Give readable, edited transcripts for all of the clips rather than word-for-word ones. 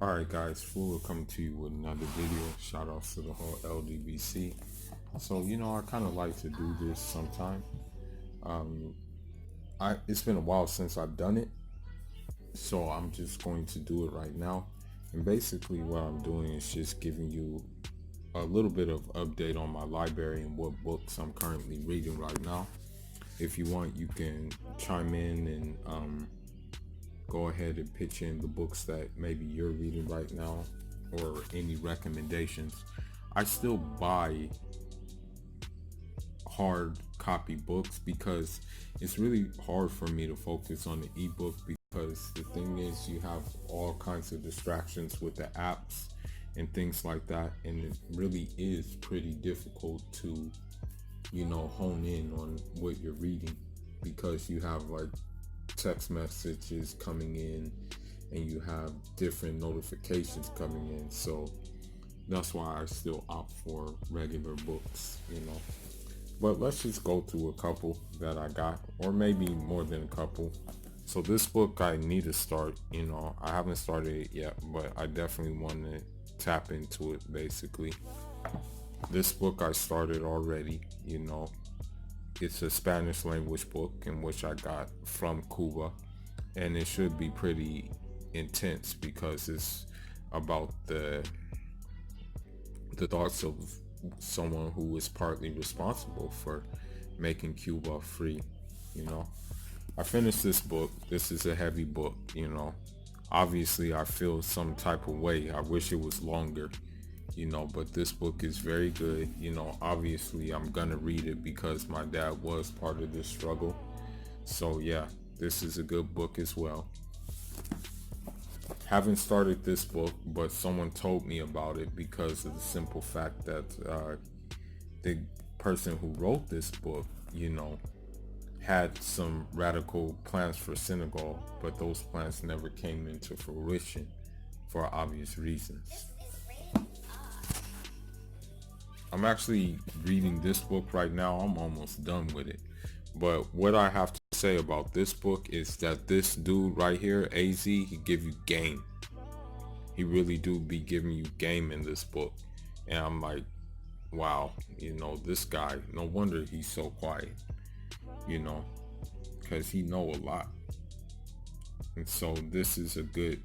Alright guys, Fula coming to you with another video. Shout outs to the whole LDBC. So, I kind of like to do this sometime. Um, it's been a while since I've done it, so I'm just going to do it right now. And basically what I'm doing is just giving you a little bit of update on my library and what books I'm currently reading right now. If you want, you can chime in and go ahead and pitch in the books that maybe you're reading right now or any recommendations. I still buy hard copy books because it's really hard for me to focus on the ebook, because the thing is, you have all kinds of distractions with the apps and things like that, and it really is pretty difficult to hone in on what you're reading, because you have like text messages coming in and you have different notifications coming in. So that's why I still opt for regular books. But let's just go through a couple that I got, or maybe more than a couple. So this book I need to start. I haven't started it yet, but I definitely want to tap into it. Basically, this book I started already. It's a Spanish language book in which I got from Cuba, and it should be pretty intense because it's about the thoughts of someone who was partly responsible for making Cuba free. I finished this book. This is a heavy book. Obviously I feel some type of way. I wish it was longer, but this book is very good. Obviously I'm gonna read it because my dad was part of this struggle. So yeah, this is a good book as well. Haven't started this book, but someone told me about it because of the simple fact that the person who wrote this book, had some radical plans for Senegal, but those plans never came into fruition for obvious reasons. I'm actually reading this book right now. I'm almost done with it. But what I have to say about this book is that this dude right here, AZ, he give you game. He really do be giving you game in this book. And I'm like, wow, this guy, no wonder he's so quiet, because he know a lot. And so this is a good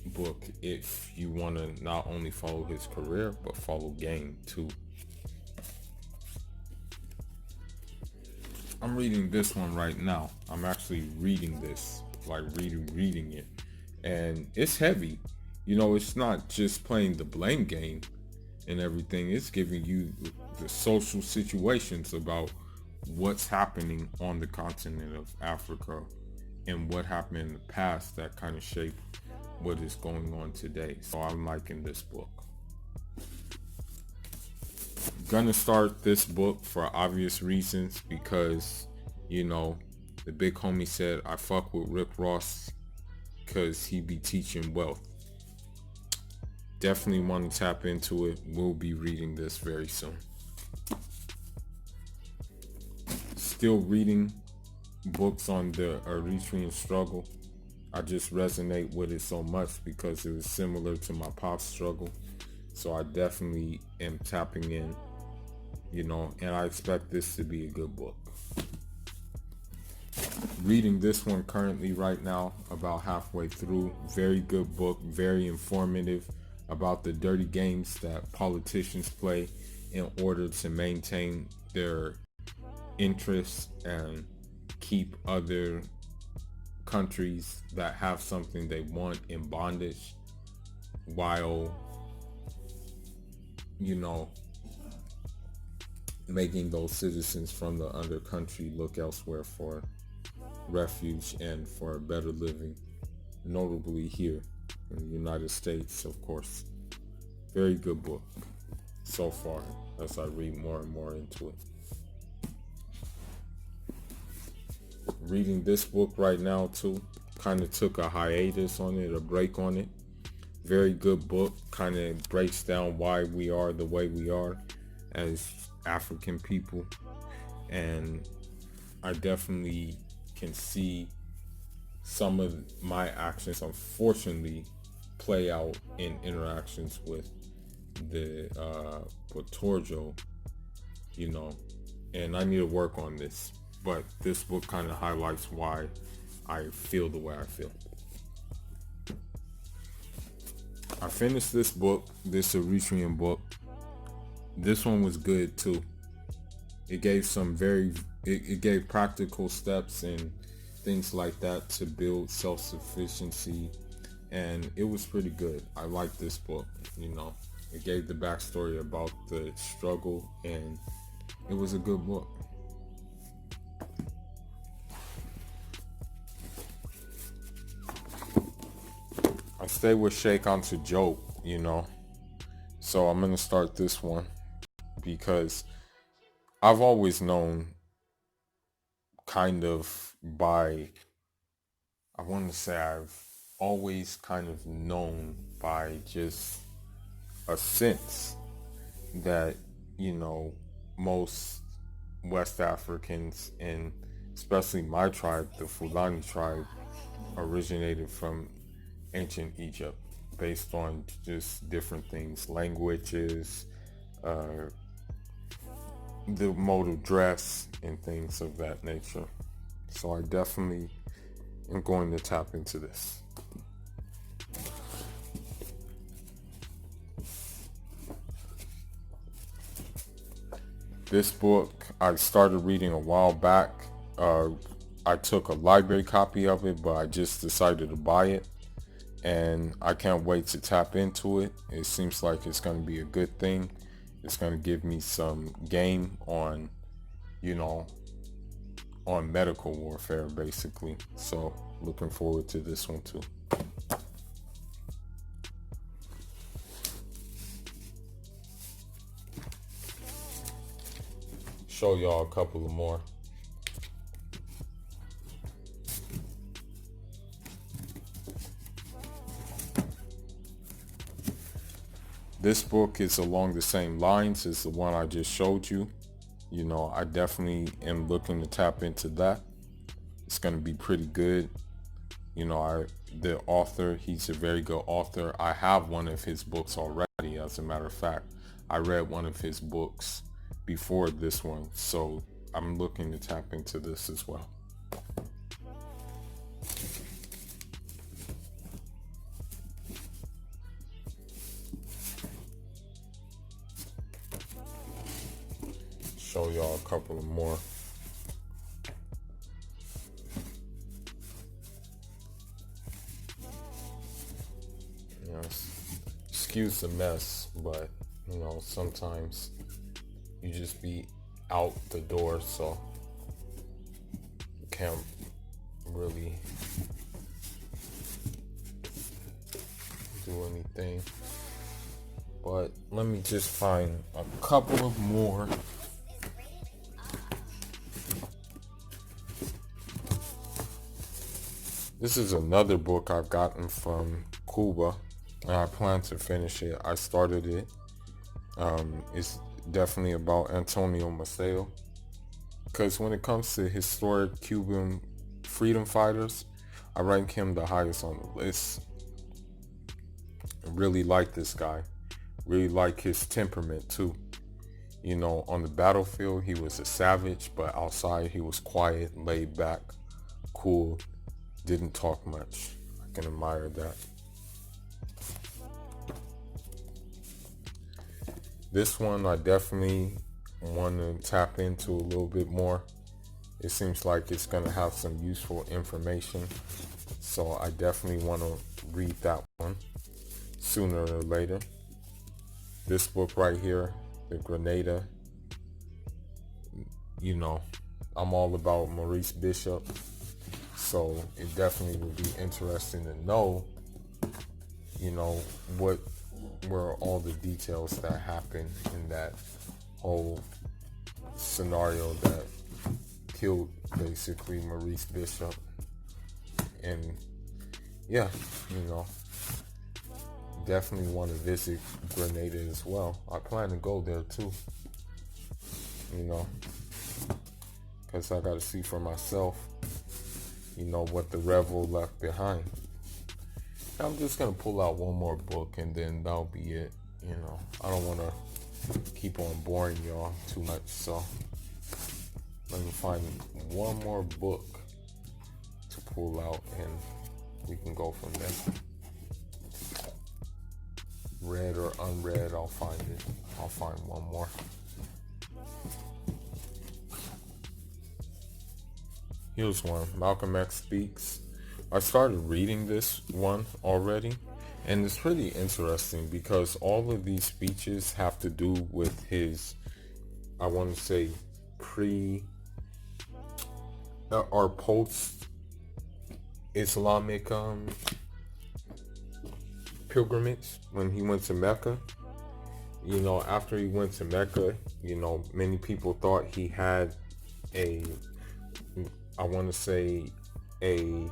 book if you want to not only follow his career, but follow game too. I'm reading this one right now. I'm actually reading this, like reading it. And it's heavy. It's not just playing the blame game and everything. It's giving you the social situations about what's happening on the continent of Africa and what happened in the past that kind of shaped what is going on today. So I'm liking this book. Gonna start this book for obvious reasons because the big homie said I fuck with Rick Ross because he be teaching wealth. Definitely want to tap into it. We'll be reading this very soon. Still reading books on the Eritrean struggle. I just resonate with it so much because it was similar to my pop's struggle. So I definitely am tapping in, and I expect this to be a good book. Reading this one currently right now, about halfway through. Very good book, very informative about the dirty games that politicians play in order to maintain their interests and keep other countries that have something they want in bondage, while making those citizens from the other country look elsewhere for refuge and for a better living, notably here in the United States, of course. Very good book so far as I read more and more into it. Reading this book right now too. Kind of took a hiatus on it, a break on it. Very good book. Kind of breaks down why we are the way we are as African people. And I definitely can see some of my actions, unfortunately, play out in interactions with the Portorjo, you know, and I need to work on this. But this book kind of highlights why I feel the way I feel. I finished this book, this Eritrean book. This one was good too. It gave it gave practical steps and things like that to build self-sufficiency, and it was pretty good. I liked this book, you know. It gave the backstory about the struggle, and it was a good book. I stay with Sheikh onto Job, you know. So I'm gonna start this one because I've always known kind of by, I want to say I've always kind of known by just a sense that, you know, most West Africans, and especially my tribe, the Fulani tribe, originated from ancient Egypt based on just different things, languages, the mode of dress, and things of that nature. So I definitely am going to tap into this. This book I started reading a while back. I took a library copy of it, but I just decided to buy it, and I can't wait to tap into it. It seems like it's going to be a good thing. It's going to give me some game on, you know, on medical warfare, basically. So looking forward to this one too. Show y'all a couple of more. This book is along the same lines as the one I just showed you. You know, I definitely am looking to tap into that. It's going to be pretty good. You know, the author, he's a very good author. I have one of his books already, as a matter of fact. I read one of his books before this one, so I'm looking to tap into this as well. Show y'all a couple of more. Yes. Excuse the mess, but you know, sometimes you just be out the door, so you can't really do anything. But let me just find a couple of more. This is another book I've gotten from Cuba, and I plan to finish it. I started it. It's definitely about Antonio Maceo, because when it comes to historic Cuban freedom fighters, I rank him the highest on the list. I really like this guy. Really like his temperament too. You know, on the battlefield, he was a savage, but outside he was quiet, laid back, cool, didn't talk much. I can admire that. This one I definitely want to tap into a little bit more. It seems like it's going to have some useful information, so I definitely want to read that one sooner or later. This book right here, The Grenada, you know, I'm all about Maurice Bishop, so it definitely would be interesting to know, you know, what were all the details that happened in that whole scenario that killed basically Maurice Bishop. And yeah, you know, definitely want to visit Grenada as well. I plan to go there too, you know, because I got to see for myself, you know, what the rebel left behind. I'm just gonna pull out one more book and then that'll be it. You know, I don't want to keep on boring y'all too much, so let me find one more book to pull out and we can go from there. Read or unread, I'll find it. I'll find one more. Here's one. Malcolm X Speaks. I started reading this one already, and it's pretty interesting because all of these speeches have to do with his, I want to say, pre or post Islamic pilgrimage when he went to Mecca. You know, after he went to Mecca, you know, many people thought he had a, I want to say, a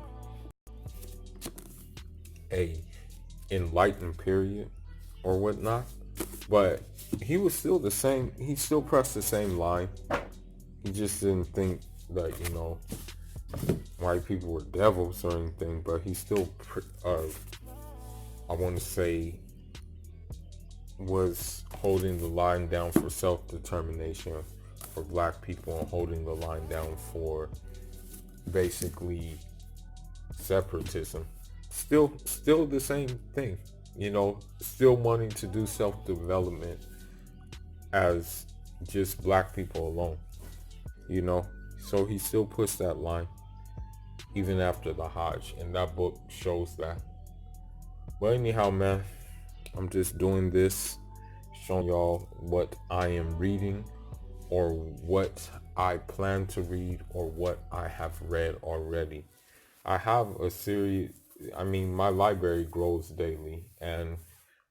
enlightened period or whatnot, but he was still the same. He still pressed the same line. He just didn't think that, you know, white people were devils or anything, but he still I want to say, was holding the line down for self-determination for black people and holding the line down for basically separatism. Still the same thing, you know, still wanting to do self-development as just black people alone, you know. So he still pushed that line even after the Hajj, and that book shows that. But anyhow, man, I'm just doing this, showing y'all what I am reading or what I plan to read or what I have read already. I have a series, I mean, my library grows daily, and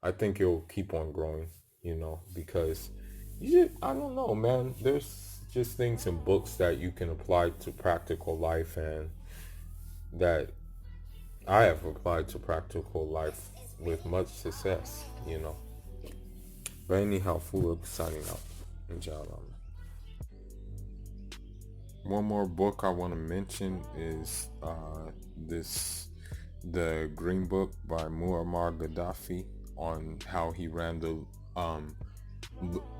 I think it'll keep on growing, you know, because I don't know, man, there's just things in books that you can apply to practical life and that I have applied to practical life with much success, you know. But anyhow, Fula signing out. Inshallah. One more book I want to mention is the Green Book by Muammar Gaddafi on how he ran the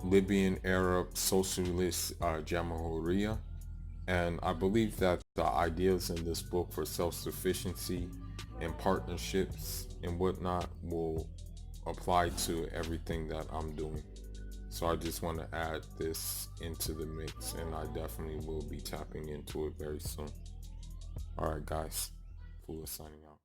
Libyan Arab Socialist Jamhuriya. And I believe that the ideas in this book for self-sufficiency and partnerships and whatnot will apply to everything that I'm doing. So I just want to add this into the mix, and I definitely will be tapping into it very soon. All right, guys. Fula signing out.